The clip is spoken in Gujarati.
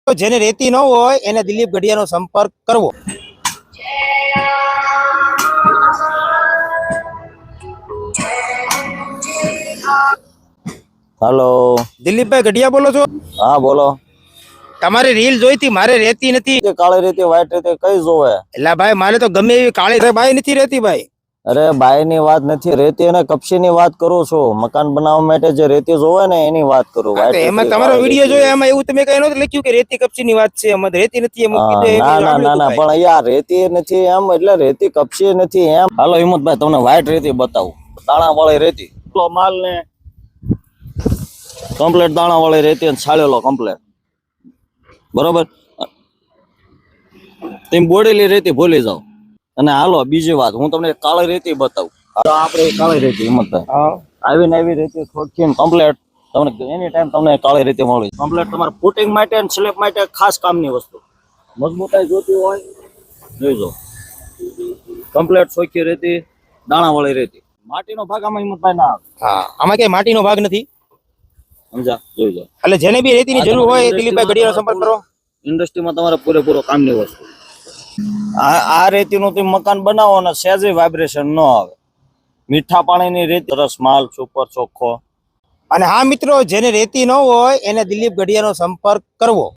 તો જેને રેતી ન હોય એને દિલીપ ગઢિયાનો સંપર્ક કરવો। हेलो। દિલીપભાઈ ગઢિયા બોલો છો? हाँ बोलो। તમારી રીલ જોઈ હતી, મારે રેતી નથી। काली रेती व्हाइट रेती कई जोवे? એટલે ભાઈ મારે તો ગમે એવી કાળી બાઈ નથી રહેતી ભાઈ। अरे बाई ની વાત નથી, રેતી અને કપચી ની વાત કરું છું। મકાન બનાવવા માટે જે રેતી જોવે ને એની વાત કરું। હા, તો એમાં તમારો વિડીયો જોયો, એમાં એવું તમે કઈ નહોતું લખ્યું કે રેતી કપચી ની વાત છે? એમાં રેતી નથી એમ કીધું, એમ ના ના સાંભળ્યું ના હતું ના, ભાઈ। પણ અહીંયા રેતી નથી એમ, એટલે રેતી કપચી નથી એમ। હાલો હિંમતભાઈ તમને વ્હાઈટ રેતી બતાવું, દાણા વાળી રેતી। તો માલ ને કમ્પ્લેટ દાણા વાળી રેતી અને છાળેલો કમ્પ્લેટ, બરોબર। તેમ બોડેલી રેતી ભૂલી જાઓ। અને હાલો બીજી વાત, હું તમને કાળી રેતી બતાવું। આપણે કાળી રેતી હિંમતભાઈ હા, આવીને આવી રેતી થોડકી કમ્પ્લેટ તમને એની ટાઈમ તમને કાળી રેતી મળી કમ્પ્લેટ તમારે ફૂટિંગ માટે અને સ્લેબ માટે ખાસ કામની વસ્તુ। મજબૂતાઈ જોતી હોય જોઈ જો, કમ્પ્લેટ સોખી રેતી, દાણા વાળી રેતી। માટીનો ભાગ આમાં હિંમતભાઈ ના આવે। હા, આમાં કઈ માટીનો ભાગ નથી, સમજા? જોઈ જો, એટલે જેને બી રેતીની જરૂર હોય એ દિલીપભાઈ ગઢિયાનો સંપર્ક કરો। ઇન્ડસ્ટ્રીમાં તમારે પૂરેપૂરો કામની વસ્તુ। આ રેતીનું તમે મકાન બનાવો ને સહેજે વાઇબ્રેશન ન આવે। મીઠા પાણીની રેતી, રસ માલ સુપર ચોખ્ખો। અને હા મિત્રો, જેને રેતી ન હોય એને દિલીપ ગઢિયાનો સંપર્ક કરવો।